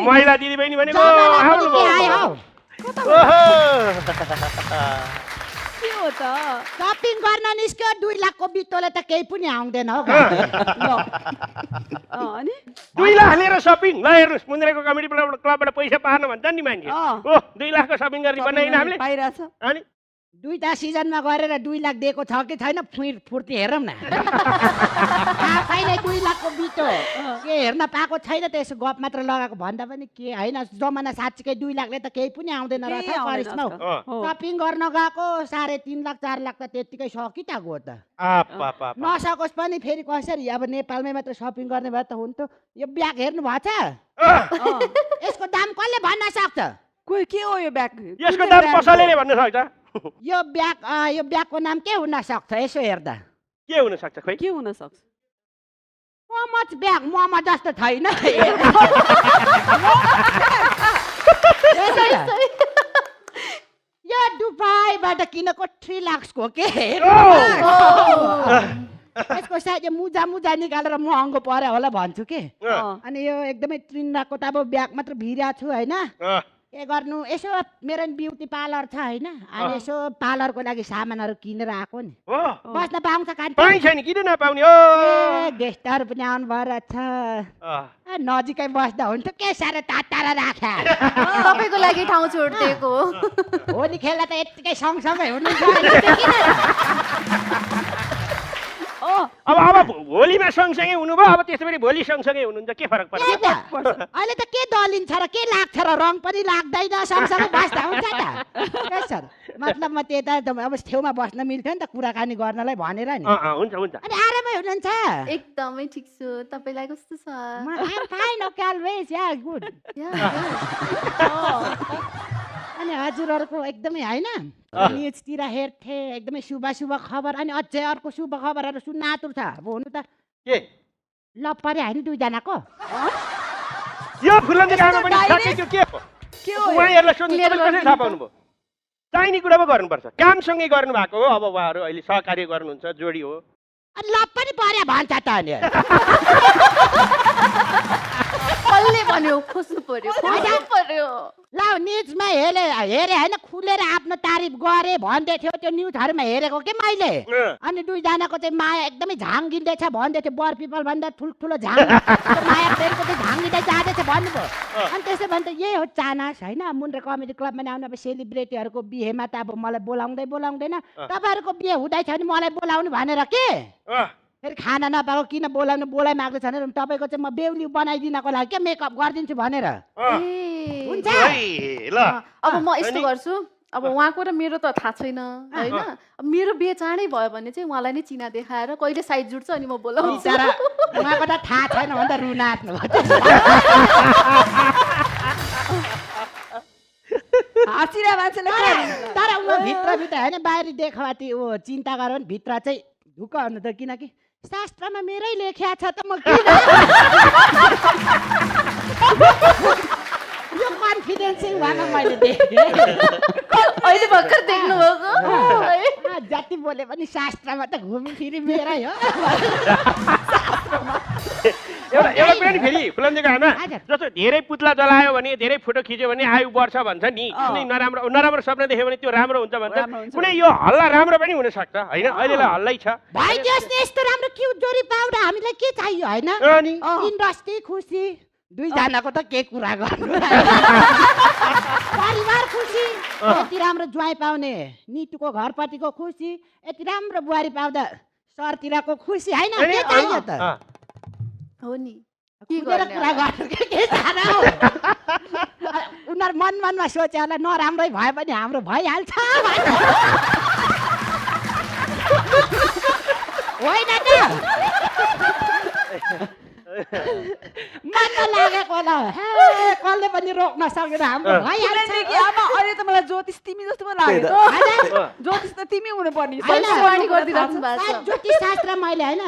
महिला दिदीबहिनी भनेको आउनु भयो के हो त सपिङ गर्न निस्क्यो 2 लाखको बित्तोले त केही पनि आउँदैन हो अनि 2 लाख लिएर सपिङ ल हेर्नुहोस् मुन्द्रेको कमेडी क्लबबाट पैसा पार्न भन्छ नि मान्छे 2 लाखको सपिङ गर्ने बनाइन हामीले पाइरहेछ अनि 2टा सिजनमा गरेर 2 लाख दिएको छ कि छैन फुर्ती हेरौँ न आफैले 2 लाखको बित्तो के हेर्न पाएको छैन त यसो गफ मात्र लगाएको भन्दा पनि के होइन जमाना साँच्चीकै 2 लाखले त केही पनि आउँदैन रहेछ करिस्मा सपिङ गर्न गएको 3.5 लाख 4 लाख त त्यतिकै सकिता गयो त नसकोस् पनि फेरि कसरी अब नेपालमै मात्र सपिङ गर्ने भए त हुन्थ्यो यो ब्याग हेर्नु भएको छ यसको दाम कसले भन्न सक्छ कोही के हो यो ब्याग यसको दाम पसलेले भन्न सक्छ यो ब्यागको नाम के हुन सक्छ यसो हेर्दा के हुन सक्छ खोइ के हुन सक्छ मोमोज ब्याग मोमो जस्तो छैन यो दुबईबाट किनेको 3 लाखको के यसको सायद मुजा मुजा निकालेर महँगो पर्यो होला भन्छु के अनि यो एकदमै 3 लाखको त अब ब्याग मात्र भिरेको छु होइन के गर्नु यसो मेरो ब्युटी पार्लर छ होइन अनि यसो पार्लरको लागि सामानहरू किनेर आएको नि बस्न पाउँछ पाइन्छ नि किन नपाउने गेस्टहरू पनि आउनु भएर छ नजिकै बस्दा हुन्छ के साह्रो तातारा राख्या तपाईको लागि ठाउँ छोड्दिएको होली खेल्दा त यतिकै सँगसँगै हुनु अब होलीमा सँगसँगै हुनुभयो अब त्यसै पनि भोलि सँगसँगै हुनुहुन्छ के फरक पर्छ अहिले त के दलिन्छ र के लाग्छ र रङ पनि लाग्दैन सँगसँगै बस्दा हुन्छ त सर मतलब म त्यता अब छेउमा बस्न मिल्थ्यो नि त कुराकानी गर्नलाई भनेर नि हुन्छ हुन्छ अनि आरामै हुनुहुन्छ एकदमै ठिक छु तपाईलाई कस्तो छ I'm fine, okay, always, yeah, good. अनि हजुरहरूको एकदमै होइन न्युजतिर हेर्थे एकदमै शुभ शुभ खबर अनि अझै अर्को शुभ खबरहरू सुन्न आतुर छ अब हुनु त के ल परे होइन 2 जनाको यो फुलन्दी काम पनि सके त्यो के हो के हो उहाँहरुलाई सोध्नु तपाईले कसरी थाहा पाउनुभयो चाहिने कुरा पो गर्नुपर्छ कामसँगै गर्नु भएको हो अब उहाँहरु अहिले सहकार्य गर्नुहुन्छ जोडी हो अनि ल पनि परे भन्छ त अनि कसले भन्यो खोज्नु पर्यो ल न्युजमा हेरे होइन खुलेर आफ्नो तारिफ गरे भन्दै थियो त्यो न्युजहरुमा हेरेको के मैले अनि 2 जनाको चाहिँ माया एकदमै झाङ्गिँदै छ भन्दै थियो बर पिपल भन्दा ठुलो झाङ माया पेरको चाहिँ झाङ्गिँदै जाँदैछ भन्नुभयो अनि त्यसै भने त यही हो चानस होइन मुन्द्रे कमेडी क्लबमा आउने अब सेलिब्रेटीहरूको बिहेमा त अब मलाई बोलाउँदैन तपाईहरुको बिहे हुँदैछ भने मलाई बोलाउनु भनेर के फेरि खाना नपाएको किन बोलाइ माग्दै छ भने तपाईको चाहिँ म बेहुली बनाइदिनको लागि के मेकअप गरिदिन्छु भनेर हुन्छ ल अब म यस्तो गर्छु अब उहाँको र मेरो त थाहा छैन हैन अब मेरो बिहे चाँडै भयो भने चाहिँ उहाँलाई नै चिना देखाएर कहिले साइड जुट्छ अनि म बोलाउँछु तर उहाँको त थाहा छैन भने त रुन आत्नु हाँसिरा मान्छेले तर उहाँ भित्र होइन बाहिर देखावटी चिन्ता गरौँ भने भित्र चाहिँ ढुक्क हुनु त किनकि शास्त्रमा मेरै लेख्या छ त म किन यो कन्फिडेन्स चाहिँ उहाँमा मैले देखेँ अहिले भर्खर देख्नु भएको जति बोले पनि शास्त्रमा त घुमिफिरी मेरै हो एउटा पनि फेरि फुलन्जीको आमा जस्तो धेरै पुतला जलायो भने धेरै फोटो खिच्यो भने आयु बढ्छ भन्छ नि कुनै नराम्रो सपना देख्यो भने त्यो राम्रो हुन्छ भन्छ कुनै यो हल्ला राम्रो पनि हुन सक्छ होइन अहिलेलाई हल्लै छ भाइ त्यसले यस्तो राम्रो क्युट जोडी पाउँदा हामीलाई के चाहियो होइन इन्डस्ट्री खुसी 2 जनाको त के कुरा गर्नु परिवार खुसी यति राम्रो ज्वाइँ पाउने नितुको घरपतिको खुसी यति राम्रो बुहारी पाउँदा सरतिरको खुसी होइन के चाहियो त हो नि कुरा गर्नु के सारा हो उनीहरू मनमा सोचे होला नराम्रै भए पनि हाम्रो भइहाल्छ होइन त मन लागेको होला कसले पनि रोक्न सकेन हाम्रो भइहाल्छ अहिले त मलाई ज्योतिष तिमी जस्तो पो लाग्यो ज्योतिष त तिमी हुनुपर्ने ज्योतिष शास्त्र मैले होइन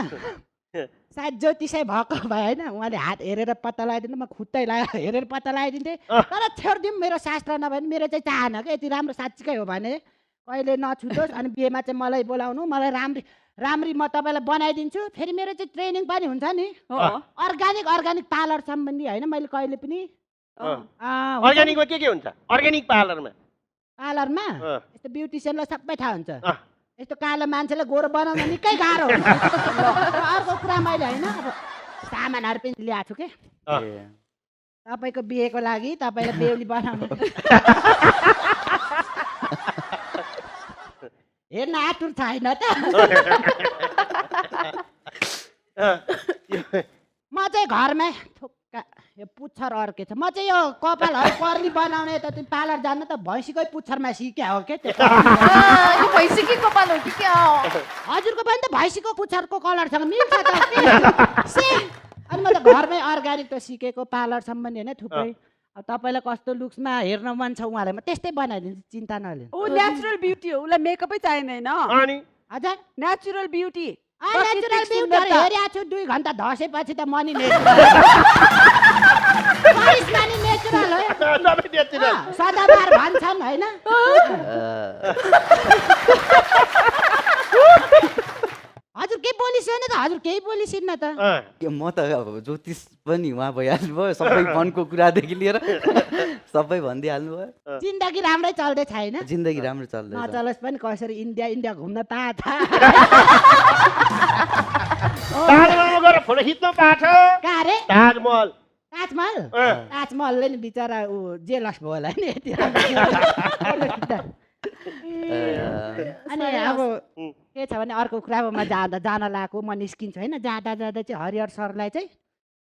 सायद ज्योतिषै भएको भए होइन उहाँले हात हेरेर पत्ता लगाइदिनु म खुट्टै हेरेर पत्ता लगाइदिन्थेँ तर छोडिदिउँ मेरो शास्त्र नभए पनि मेरो चाहिँ चाहना क्या यति राम्रो साँच्चीकै हो भने कहिले नछुटोस् अनि बिहेमा चाहिँ मलाई बोलाउनु मलाई राम्री म तपाईँलाई बनाइदिन्छु फेरि मेरो चाहिँ ट्रेनिङ पनि हुन्छ नि अर्ग्यानिक पार्लर सम्बन्धी होइन मैले कहिले पनि अर्ग्यानिकमा के हुन्छ अर्ग्यानिक पार्लरमा पार्लरमा अँ। यस्तो ब्युटिसियनलाई सबै थाहा हुन्छ अँ। यस्तो कालो मान्छेलाई गोरो बनाउन निकै गाह्रो हुन्छ र अर्को कुरा मैले होइन अब सामानहरू पनि ल्याएको छु के तपाईँको बिहेको लागि तपाईँलाई बेहुली बनाउनु हेर्न आतुर छैन त म चाहिँ घरमै थुक्का यो पुच्छर अर्के छ म चाहिँ यो कपालहरू कर्ली बनाउने त त्यो पार्लर जानु त भैँसीकै पुच्छरमा सिक्या हो के त्यो यो भैँसीकै कपाल हो कि क्या हजुरको पनि त भैँसीको पुच्छरको कलरसँग मिल्छ त सेम अनि म त घरमै अर्ग्यानिक त सिकेको पार्लर सम्बन्धी होइन थुप्रै अब तपाईँलाई कस्तो लुक्समा हेर्न मन छ उहाँलाई म त्यस्तै बनाइदिन्छु चिन्ता नलिनु ऊ नेचुरल ब्युटी हो उसलाई मेकअपै चाहिँदैन अनि हजुर नेचुरल ब्युटी नेचुरल ब्युटीहरू हेरेको छु 2 घन्टा धसेपछि त मनी नेचुरल नेचुरल हो सबै नेचुरल सदाबार भन्छन् होइन हजुर के बोलिसिएन त हजुर केही बोलिसिन्न त म त अब ज्योतिष पनि उहाँ भइहाल्नु भयो सबै मनको कुरादेखि लिएर सबै भनिदिइहाल्नु भयो जिन्दगी राम्रै चल्दै छैन जिन्दगी राम्रो चल्दैछ नचलोस् पनि कसरी इन्डिया घुम्न पाएछ ताजमहलमा गएर फोटो खिच्न पाछ कहाँ रे ताजमहल ताजमहलले नि बिचरा ऊ जेलस भयो होला नि यति अनि अब के छ भने अर्को कुरामा जान लागेको म निस्किन्छु होइन जाँदा चाहिँ हरिहर सरलाई चाहिँ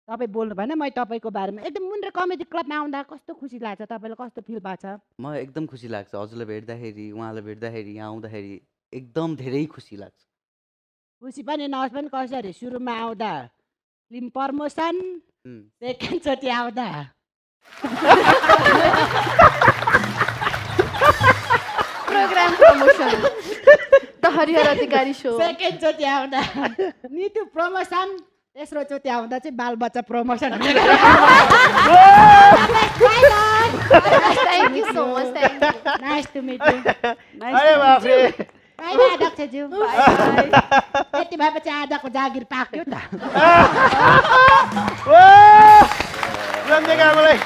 तपाईँ बोल्नु भएन मैले तपाईँको बारेमा एकदम मुन्ड्रे कमेडी क्लबमा आउँदा कस्तो खुसी लाग्छ तपाईँलाई कस्तो फिल भएको छ म एकदम खुसी लाग्छ हजुरलाई भेट्दाखेरि उहाँलाई भेट्दाखेरि यहाँ आउँदाखेरि एकदम धेरै खुसी लाग्छ खुसी पनि नहोस् पनि कसरी सुरुमा आउँदा फिल्म प्रमोसन सेकेन्डचोटि आउँदा programme promotion the Harihar Adhikari show सेकेन्डचोटि आउँदा निटु प्रमोसन तेस्रोचोटि आउँदा चाहिँ बालबच्चा promotion thank you so much thank you nice to meet you अरे बाफ्रे बाई अध्यक्षज्यू यति भएपछि आजको जागिर पाक्यो त ओ रन्जेका मलाई